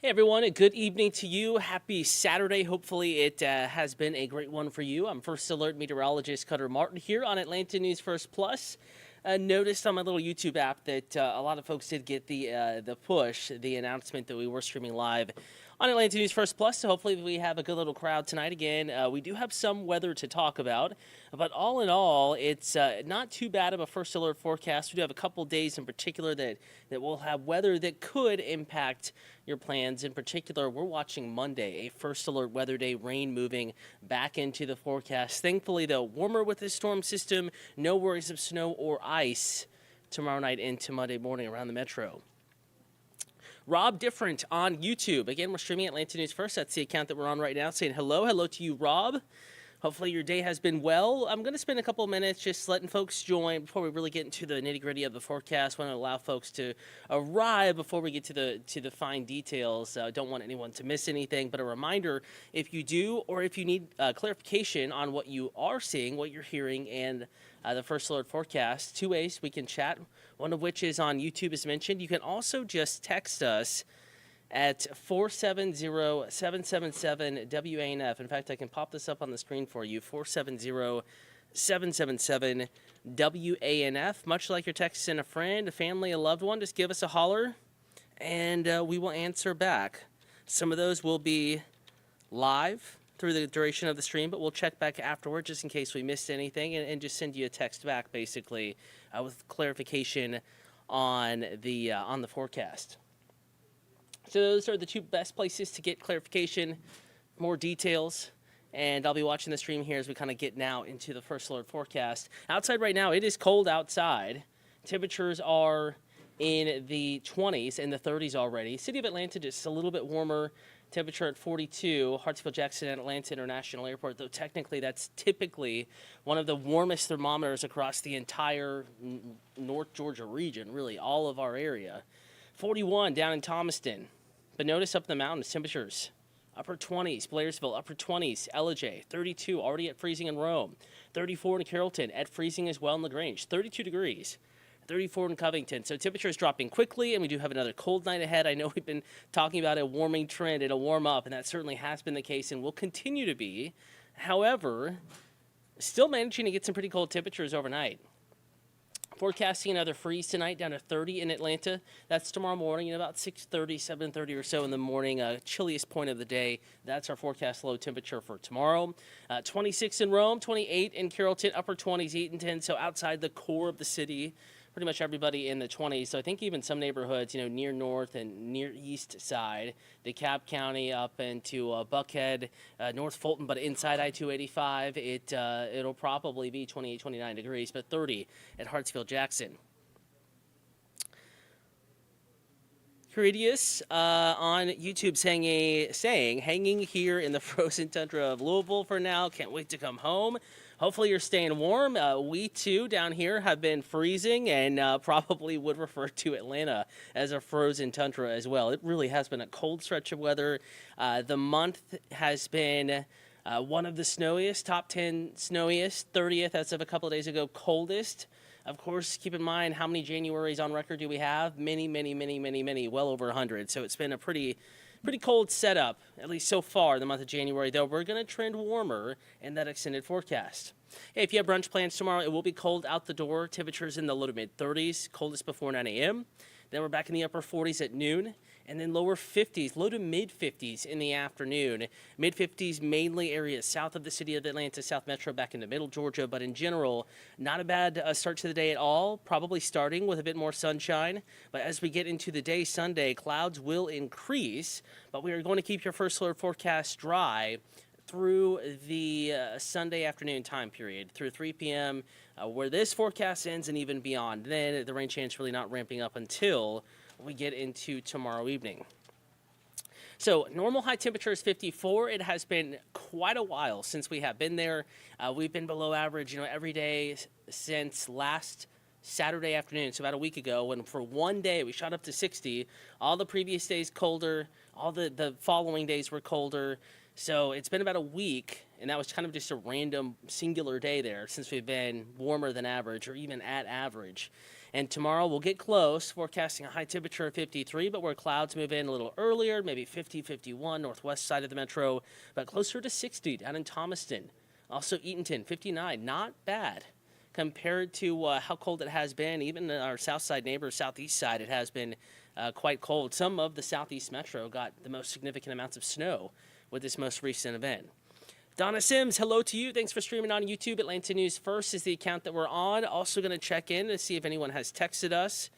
Hey everyone, a good evening to you. Happy Saturday. Hopefully it has been a great one for you. I'm First Alert Meteorologist Cutter Martin here on Atlanta News First Plus. Noticed on my little YouTube app that a lot of folks did get the push, the announcement that we were streaming live on Atlanta News First Plus. So hopefully we have a good little crowd tonight. Again, we do have some weather to talk about, but all in all, it's not too bad of a first alert forecast. We do have a couple days in particular that will have weather that could impact your plans. In particular, we're watching Monday, a first alert weather day, rain moving back into the forecast. Thankfully, though, warmer with this storm system, no worries of snow or ice tomorrow night into Monday morning around the metro. Rob Different on YouTube. Again, we're streaming Atlanta News First. That's the account that we're on right now, saying hello. Hello to you, Rob. Hopefully your day has been well. I'm going to spend a couple of minutes just letting folks join before we really get into the nitty-gritty of the forecast. I want to allow folks to arrive before we get to the fine details. I don't want anyone to miss anything, but a reminder, if you do or if you need clarification on what you are seeing, what you're hearing, and the First Alert forecast, two ways we can chat, one of which is on YouTube as mentioned. You can also just text us at 470-777-WANF. In fact, I can pop this up on the screen for you, 470-777-WANF. Much like you're texting a friend, a family, a loved one, just give us a holler, and we will answer back. Some of those will be live through the duration of the stream, but we'll check back afterward just in case we missed anything, and just send you a text back, basically, with clarification on the forecast. So those are the two best places to get clarification, more details, and I'll be watching the stream here as we kind of get now into the First Alert forecast. Outside right now, it is cold outside. Temperatures are in the 20s and the 30s already. City of Atlanta just a little bit warmer. Temperature at 42. Hartsfield-Jackson and Atlanta International Airport, though technically that's typically one of the warmest thermometers across the entire North Georgia region, really all of our area. 41 down in Thomaston. But notice up in the mountains, temperatures upper 20s, Blairsville, upper 20s, Ellijay, 32, already at freezing in Rome, 34 in Carrollton, at freezing as well in LaGrange, 32 degrees, 34 in Covington. So temperatures dropping quickly, and we do have another cold night ahead. I know we've been talking about a warming trend. It'll warm up, and that certainly has been the case and will continue to be. However, still managing to get some pretty cold temperatures overnight. Forecasting another freeze tonight down to 30 in Atlanta. That's tomorrow morning at about 6:30, 7:30 or so in the morning, chilliest point of the day. That's our forecast low temperature for tomorrow. 26 in Rome, 28 in Carrollton, upper 20s, Eatonton, so outside the core of the city. Pretty much everybody in the 20s. So I think even some neighborhoods, near north and near east side, DeKalb County up into Buckhead, North Fulton, but inside I-285, it'll probably be 28, 29 degrees, but 30 at Hartsfield-Jackson. Curidius on YouTube saying, hanging here in the frozen tundra of Louisville for now. Can't wait to come home. Hopefully you're staying warm. We, too, down here have been freezing and probably would refer to Atlanta as a frozen tundra as well. It really has been a cold stretch of weather. The month has been one of the snowiest, top 10 snowiest, 30th as of a couple of days ago, coldest. Of course, keep in mind how many Januaries on record do we have? Many, well over 100. So it's been a pretty cold setup, at least so far, the month of January, though we're going to trend warmer in that extended forecast. Hey, if you have brunch plans tomorrow, it will be cold out the door. Temperatures in the low to mid 30s, coldest before 9 a.m. Then we're back in the upper 40s at noon, and then lower 50s, low to mid 50s in the afternoon. Mid 50s mainly areas south of the city of Atlanta, South Metro, back into middle Georgia, but in general, not a bad start to the day at all, probably starting with a bit more sunshine. But as we get into the day Sunday, clouds will increase, but we are going to keep your first alert forecast dry through the Sunday afternoon time period, through 3 p.m., where this forecast ends and even beyond. Then the rain chance really not ramping up until we get into tomorrow evening. So normal high temperature is 54. It has been quite a while since we have been there. We've been below average, every day since last Saturday afternoon, so about a week ago, when for one day we shot up to 60. All the previous days colder, all the following days were colder. So it's been about a week And that was kind of just a random singular day there since we've been warmer than average or even at average. And tomorrow we'll get close, forecasting a high temperature of 53, but where clouds move in a little earlier, maybe 50, 51, northwest side of the metro, but closer to 60 down in Thomaston. Also Eatonton, 59, not bad compared to how cold it has been. Even our south side neighbors, southeast side, it has been quite cold. Some of the southeast metro got the most significant amounts of snow with this most recent event. Donna Sims, hello to you. Thanks for streaming on YouTube. Atlanta News First is the account that we're on. Also going to check in to see if anyone has texted us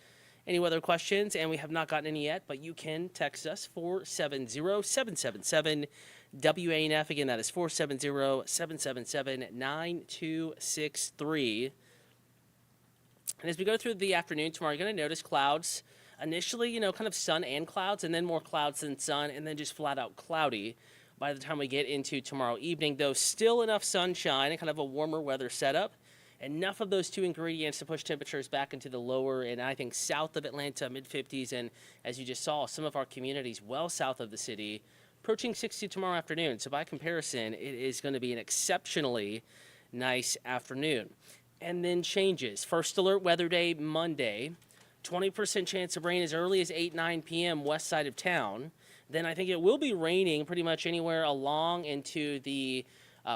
any other questions, and we have not gotten any yet, but you can text us 470-777-WANF. Again, that is 470-777-9263. And as we go through the afternoon tomorrow, you're going to notice clouds. Initially, kind of sun and clouds, and then more clouds than sun, and then just flat out cloudy by the time we get into tomorrow evening, though still enough sunshine and kind of a warmer weather setup. Enough of those two ingredients to push temperatures back into the lower and I think south of Atlanta, mid-50s, and as you just saw, some of our communities well south of the city, approaching 60 tomorrow afternoon. So by comparison, it is going to be an exceptionally nice afternoon. And then changes. First alert weather day, Monday. 20% chance of rain as early as 8, 9 p.m. west side of town. Then I think it will be raining pretty much anywhere along into the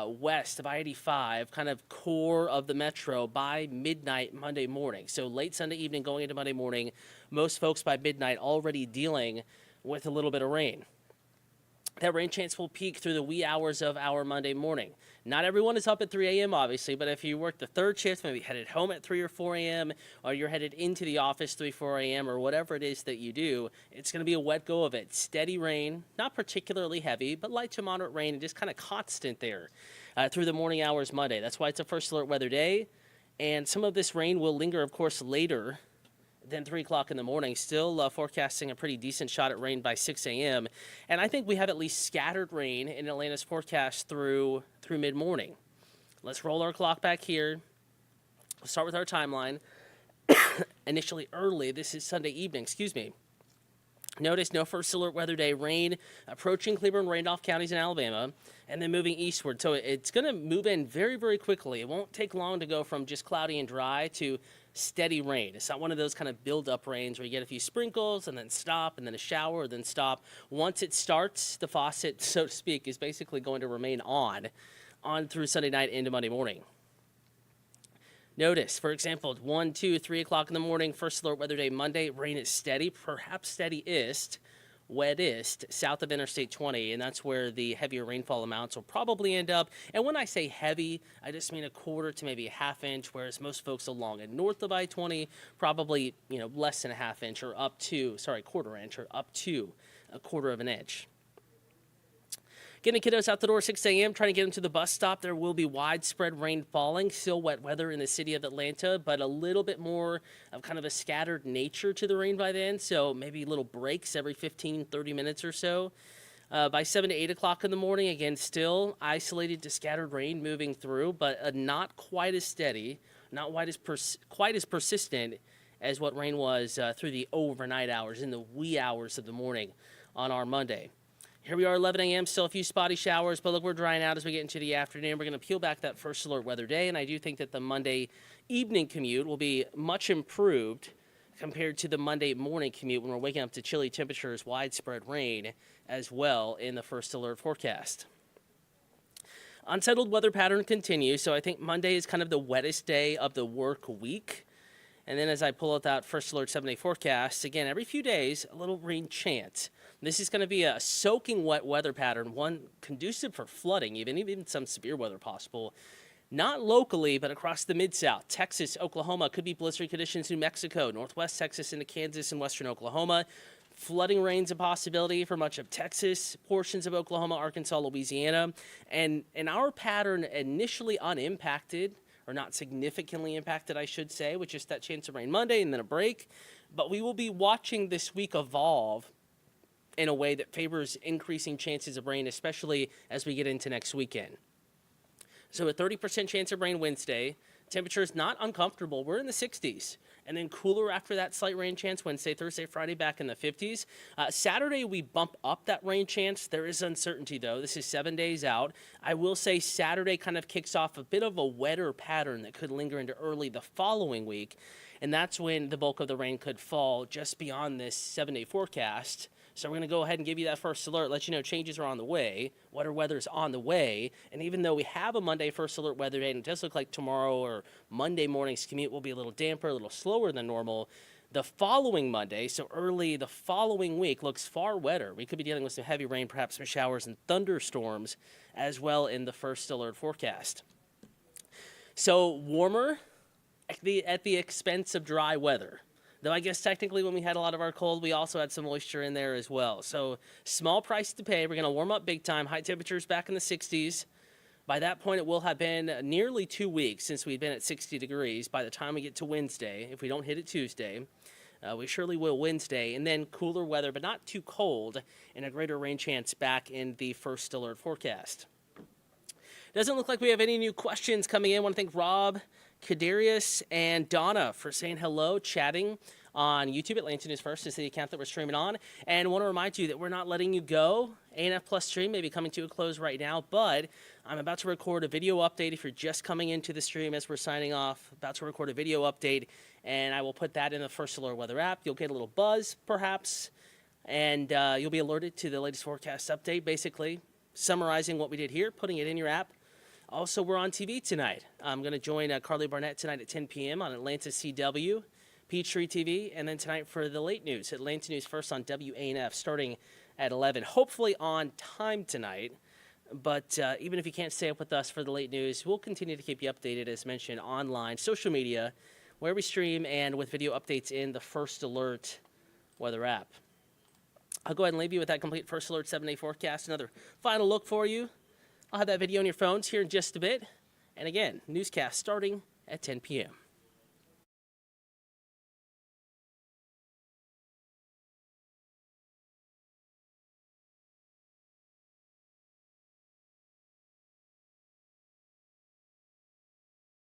west of I-85, kind of core of the metro by midnight Monday morning. So late Sunday evening going into Monday morning, most folks by midnight already dealing with a little bit of rain. That rain chance will peak through the wee hours of our Monday morning. Not everyone is up at 3 a.m., obviously, but if you work the third shift, maybe headed home at 3 or 4 a.m., or you're headed into the office 3, 4 a.m., or whatever it is that you do, it's going to be a wet go of it. Steady rain, not particularly heavy, but light to moderate rain, and just kind of constant there through the morning hours Monday. That's why it's a first alert weather day, and some of this rain will linger, of course, later than 3 o'clock in the morning, still forecasting a pretty decent shot at rain by 6 a.m. And I think we have at least scattered rain in Atlanta's forecast through mid-morning. Let's roll our clock back here. We'll start with our timeline. Initially early, this is Sunday evening, Notice no first alert weather day, rain approaching Cleveland, Randolph counties in Alabama, and then moving eastward. So it's going to move in very, very quickly. It won't take long to go from just cloudy and dry to steady rain. It's not one of those kind of build-up rains where you get a few sprinkles and then stop and then a shower and then stop. Once it starts, the faucet, so to speak, is basically going to remain on through Sunday night into Monday morning. Notice, for example, 1, 2, 3 o'clock in the morning, first alert weather day Monday, rain is steady, perhaps steadiest, wettest, south of Interstate 20, and that's where the heavier rainfall amounts will probably end up. And when I say heavy, I just mean a quarter to maybe a half inch, whereas most folks along and north of I-20, probably, less than a half inch or up to, quarter inch or up to a quarter of an inch. Getting the kiddos out the door 6 a.m., trying to get them to the bus stop. There will be widespread rain falling, still wet weather in the city of Atlanta, but a little bit more of kind of a scattered nature to the rain by then, so maybe little breaks every 15, 30 minutes or so. By 7 to 8 o'clock in the morning, again, still isolated to scattered rain moving through, but not quite as steady, not quite as persistent as what rain was through the overnight hours, in the wee hours of the morning on our Monday. Here we are, 11 a.m., still a few spotty showers, but look, we're drying out as we get into the afternoon. We're going to peel back that first alert weather day, and I do think that the Monday evening commute will be much improved compared to the Monday morning commute when we're waking up to chilly temperatures, widespread rain as well in the first alert forecast. Unsettled weather pattern continues, so I think Monday is kind of the wettest day of the work week. And then as I pull out that first alert 7-day forecast, again, every few days, a little rain chance. This is going to be a soaking wet weather pattern, one conducive for flooding, even some severe weather possible. Not locally, but across the Mid-South. Texas, Oklahoma, could be blizzard conditions. New Mexico, Northwest Texas into Kansas and Western Oklahoma. Flooding rain's a possibility for much of Texas, portions of Oklahoma, Arkansas, Louisiana. And our pattern initially unimpacted, or not significantly impacted, I should say, with just that chance of rain Monday and then a break. But we will be watching this week evolve in a way that favors increasing chances of rain, especially as we get into next weekend. So a 30% chance of rain Wednesday, Temperatures not uncomfortable. We're in the 60s. And then cooler after that, slight rain chance Wednesday, Thursday, Friday, back in the 50s. Saturday, we bump up that rain chance. There is uncertainty, though. This is 7 days out. I will say Saturday kind of kicks off a bit of a wetter pattern that could linger into early the following week. And that's when the bulk of the rain could fall just beyond this 7-day forecast. So we're going to go ahead and give you that first alert, let you know changes are on the way, wetter weather is on the way, and even though we have a Monday first alert weather day, and it does look like tomorrow or Monday morning's commute will be a little damper, a little slower than normal, the following Monday, so early the following week, looks far wetter. We could be dealing with some heavy rain, perhaps some showers and thunderstorms as well in the first alert forecast. So warmer at the expense of dry weather. Though I guess technically when we had a lot of our cold, we also had some moisture in there as well. So small price to pay. We're going to warm up big time. High temperatures back in the 60s. By that point, it will have been nearly 2 weeks since we've been at 60 degrees. By the time we get to Wednesday, if we don't hit it Tuesday, we surely will Wednesday. And then cooler weather, but not too cold, and a greater rain chance back in the first alert forecast. Doesn't look like we have any new questions coming in. I want to thank Rob, Kadarius, and Donna for saying hello, chatting on YouTube. Atlanta News First is the account that we're streaming on. And I want to remind you that we're not letting you go. A&F Plus stream may be coming to a close right now, but I'm about to record a video update if you're just coming into the stream as we're signing off. About to record a video update, and I will put that in the First Alert Weather app. You'll get a little buzz, perhaps, and you'll be alerted to the latest forecast update, basically summarizing what we did here, putting it in your app. Also, we're on TV tonight. I'm going to join Carly Barnett tonight at 10 p.m. on Atlanta CW, Peachtree TV, and then tonight for the late news, Atlanta News First on WANF, starting at 11. Hopefully on time tonight, but even if you can't stay up with us for the late news, we'll continue to keep you updated, as mentioned, online, social media, where we stream, and with video updates in the First Alert Weather app. I'll go ahead and leave you with that complete First Alert 7-day forecast. Another final look for you. I'll have that video on your phones here in just a bit. And again, newscast starting at 10 p.m.